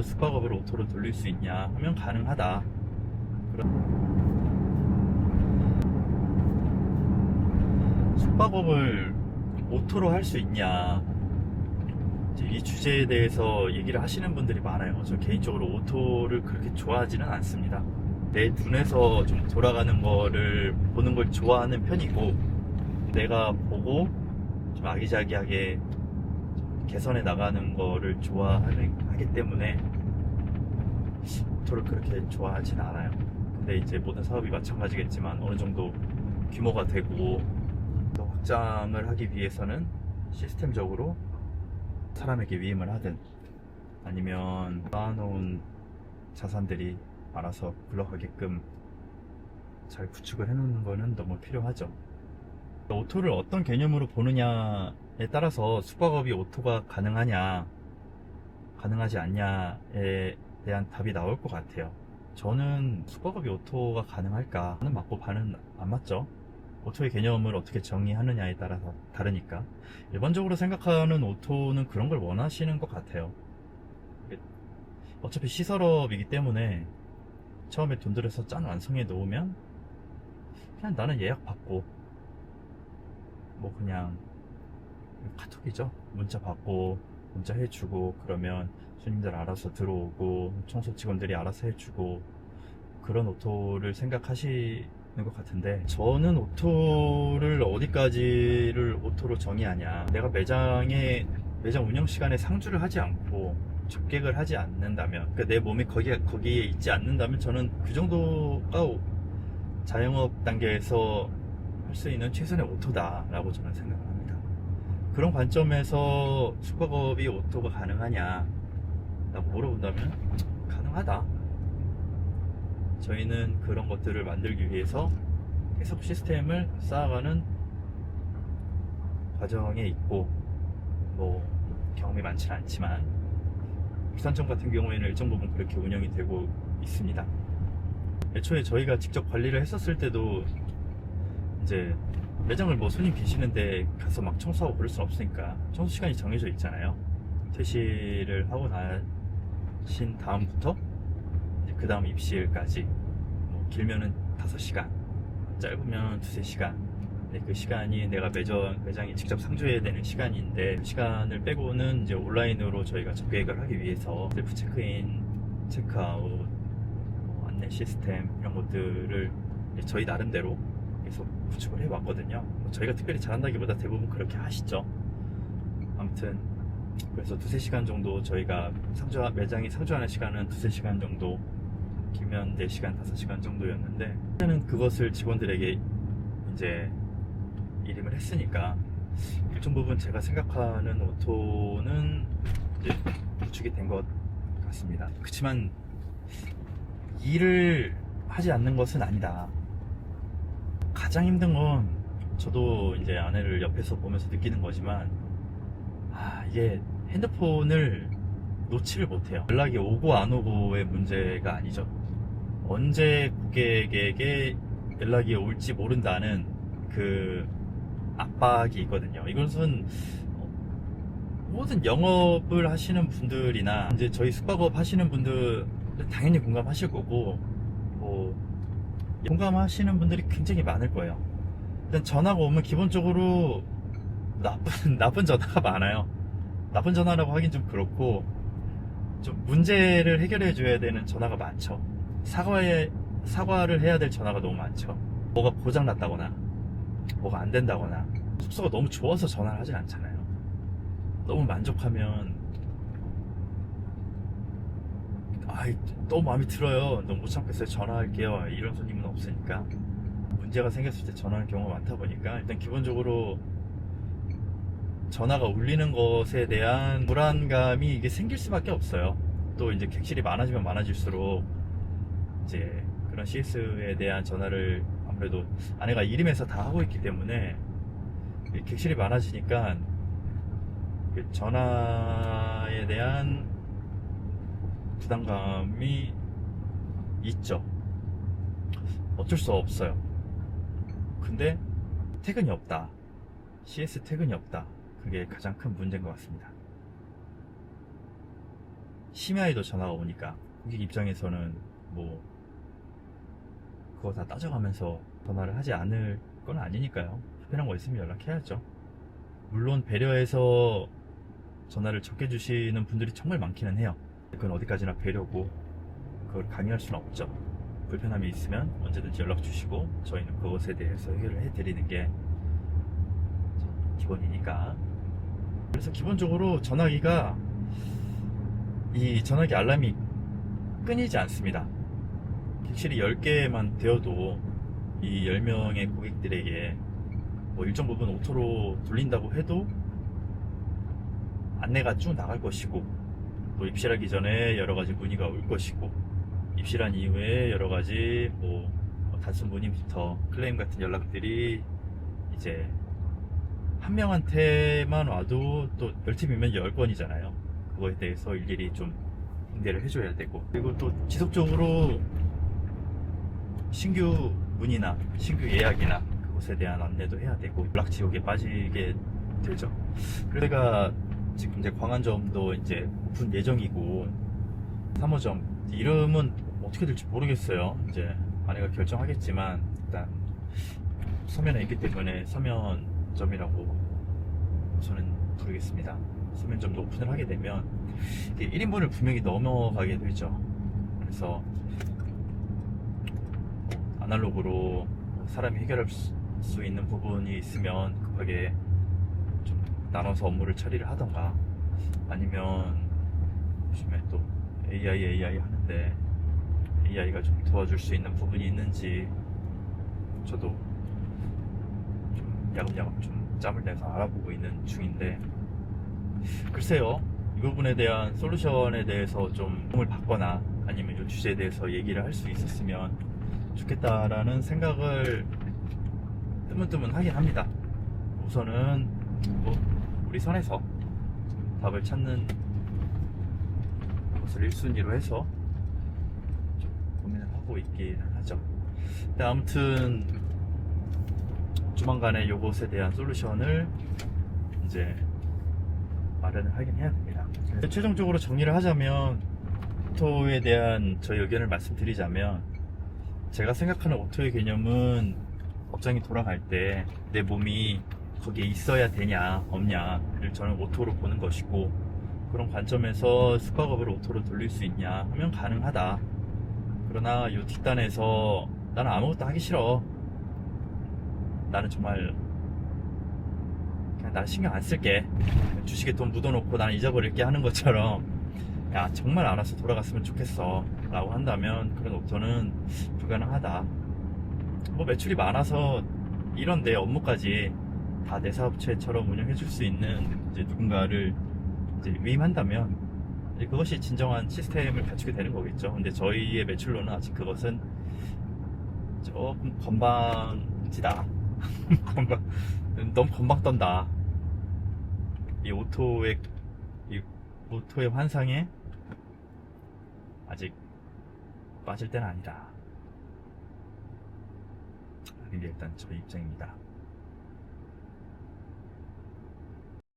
숙박업을 오토로 돌릴 수 있냐 하면 가능하다. 숙박업을 오토로 할 수 있냐, 이제 이 주제에 대해서 얘기를 하시는 분들이 많아요. 저 개인적으로 오토를 그렇게 좋아하지는 않습니다. 내 눈에서 좀 돌아가는 거를 보는 걸 좋아하는 편이고, 내가 보고 좀 아기자기하게 개선해 나가는 거를 좋아하기 때문에 오토를 그렇게 좋아하진 않아요. 근데 이제 모든 사업이 마찬가지겠지만 어느 정도 규모가 되고 또 확장을 하기 위해서는 시스템적으로 사람에게 위임을 하든 아니면 쌓아놓은 자산들이 알아서 굴러가게끔 잘 구축을 해놓는 거는 너무 필요하죠. 오토를 어떤 개념으로 보느냐에 따라서 숙박업이 오토가 가능하냐 가능하지 않냐에 대한 답이 나올 것 같아요. 저는 숙박업이 오토가 가능할까 하는 맞고 반은 안 맞죠. 오토의 개념을 어떻게 정의하느냐에 따라서 다르니까. 일반적으로 생각하는 오토는 그런 걸 원하시는 것 같아요. 어차피 시설업이기 때문에 처음에 돈 들여서 짠 완성해 놓으면 그냥 나는 예약 받고 뭐 그냥 카톡이죠. 문자 받고 문자 해주고 그러면 손님들 알아서 들어오고 청소 직원들이 알아서 해주고 그런 오토를 생각하시는 것 같은데, 저는 오토를 어디까지를 오토로 정의하냐, 내가 매장 운영 시간에 상주를 하지 않고 접객을 하지 않는다면, 그러니까 내 몸이 거기에 있지 않는다면 저는 그 정도가 자영업 단계에서 할 수 있는 최선의 오토다라고 저는 생각을 합니다. 그런 관점에서 숙박업이 오토가 가능하냐 라고 물어본다면 가능하다. 저희는 그런 것들을 만들기 위해서 계속 시스템을 쌓아가는 과정에 있고, 뭐 경험이 많지는 않지만 울산점 같은 경우에는 일정 부분 그렇게 운영이 되고 있습니다. 애초에 저희가 직접 관리를 했었을 때도 이제 매장을 뭐 손님 계시는데 가서 막 청소하고 그럴 순 없으니까 청소 시간이 정해져 있잖아요. 퇴실을 하고 나신 다음부터 그 다음 입실까지, 뭐 길면은 5시간, 짧으면 2~3시간. 그 시간이 내가 매장에 직접 상주해야 되는 시간인데, 그 시간을 빼고는 이제 온라인으로 저희가 접객을 하기 위해서 셀프 체크인, 체크아웃, 뭐 안내 시스템 이런 것들을 저희 나름대로 계속 구축을 해왔거든요. 뭐 저희가 특별히 잘한다기보다 대부분 그렇게 하시죠. 아무튼 그래서 2~3시간 정도 저희가 매장이 상주하는 시간은 2~3시간 정도, 길면 4시간, 5시간 정도였는데, 그때는 그것을 직원들에게 이제 일임을 했으니까 일정 부분 제가 생각하는 오토는 이제 구축이 된 것 같습니다. 그렇지만 일을 하지 않는 것은 아니다. 가장 힘든 건 저도 이제 아내를 옆에서 보면서 느끼는 거지만, 이게 핸드폰을 놓지를 못해요. 연락이 오고 안 오고의 문제가 아니죠. 언제 고객에게 연락이 올지 모른다는 그 압박이 있거든요. 이것은 모든 영업을 하시는 분들이나 이제 저희 숙박업 하시는 분들은 당연히 공감하실 거고, 뭐 공감하시는 분들이 굉장히 많을 거예요. 일단 전화가 오면 기본적으로 나쁜 전화가 많아요. 나쁜 전화라고 하긴 좀 그렇고, 좀 문제를 해결해 줘야 되는 전화가 많죠. 사과를 해야 될 전화가 너무 많죠. 뭐가 고장 났다거나 뭐가 안 된다거나, 숙소가 너무 좋아서 전화를 하진 않잖아요. 너무 만족하면 너무 마음에 들어요, 너무 못 참겠어요, 전화할게요, 이런 손님은 없으니까. 문제가 생겼을 때 전화하는 경우가 많다 보니까 일단 기본적으로 전화가 울리는 것에 대한 불안감이 이게 생길 수밖에 없어요. 또 이제 객실이 많아지면 많아질수록 이제 그런 CS에 대한 전화를 아무래도 아내가 일임해서 다 하고 있기 때문에 객실이 많아지니까 전화에 대한 부담감이 있죠. 어쩔 수 없어요. 근데 퇴근이 없다, CS 퇴근이 없다, 그게 가장 큰 문제인 것 같습니다. 심야에도 전화가 오니까 고객 입장에서는 뭐 그거 다 따져가면서 전화를 하지 않을 건 아니니까요. 불편한 거 있으면 연락해야죠. 물론 배려해서 전화를 적게 주시는 분들이 정말 많기는 해요. 그건 어디까지나 배려고 그걸 강요할 수는 없죠. 불편함이 있으면 언제든지 연락 주시고 저희는 그것에 대해서 해결을 해드리는 게 기본이니까. 그래서 기본적으로 전화기가 이 전화기 알람이 끊이지 않습니다. 객실이 10개만 되어도 이 10명의 고객들에게 뭐 일정 부분 오토로 돌린다고 해도 안내가 쭉 나갈 것이고, 또 입실하기 전에 여러 가지 문의가 올 것이고, 입실한 이후에 여러 가지 뭐 단순 문의부터 클레임 같은 연락들이 이제 한 명한테만 와도 또 10팀이면 10건이잖아요. 그거에 대해서 일일이 좀 응대를 해줘야 되고, 그리고 또 지속적으로 신규 문의나 신규 예약이나 그것에 대한 안내도 해야 되고 연락 지옥에 빠지게 되죠. 그래서 제가 지금 이제 광안점도 이제 오픈 예정이고 3호점 이름은 어떻게 될지 모르겠어요. 이제 아내가 결정하겠지만 일단 서면에 있기 때문에 서면점이라고 저는 부르겠습니다. 서면점도 오픈을 하게 되면 1인분을 분명히 넘어가게 되죠. 그래서 아날로그로 사람이 해결할 수 있는 부분이 있으면 급하게 좀 나눠서 업무를 처리를 하던가, 아니면 요즘에 또 AI 하는데 AI가 좀 도와줄 수 있는 부분이 있는지 저도 좀 야금야금 좀 짬을 내서 알아보고 있는 중인데, 글쎄요, 이 부분에 대한 솔루션에 대해서 좀 도움을 받거나 아니면 이 주제에 대해서 얘기를 할 수 있었으면 좋겠다라는 생각을 뜨문뜨문 하긴 합니다. 우선은 뭐 우리 선에서 답을 찾는 것을 1순위로 해서 좀 고민을 하고 있긴 하죠. 근데 아무튼 조만간에 이것에 대한 솔루션을 이제 마련을 하긴 해야 됩니다. 최종적으로 정리를 하자면, 오토에 대한 저희 의견을 말씀드리자면, 제가 생각하는 오토의 개념은 업장이 돌아갈 때 내 몸이 거기에 있어야 되냐 없냐를 저는 오토로 보는 것이고, 그런 관점에서 숙박업을 오토로 돌릴 수 있냐 하면 가능하다. 그러나 이 뒷단에서 나는 아무것도 하기 싫어, 나는 정말 그냥 나는 신경 안 쓸게, 주식에 돈 묻어놓고 나는 잊어버릴게 하는 것처럼, 야 정말 알아서 돌아갔으면 좋겠어 라고 한다면 그런 오토는 불가능하다. 뭐 매출이 많아서 이런 내 업무까지 다 내 사업체처럼 운영해 줄 수 있는 이제 누군가를 이제 위임한다면 이제 그것이 진정한 시스템을 갖추게 되는 거겠죠. 근데 저희의 매출로는 아직 그것은 조금 건방지다. 너무 건방 떤다. 이 오토의 환상에 아직 빠질 때는 아니다. 이게 일단 저희 입장입니다.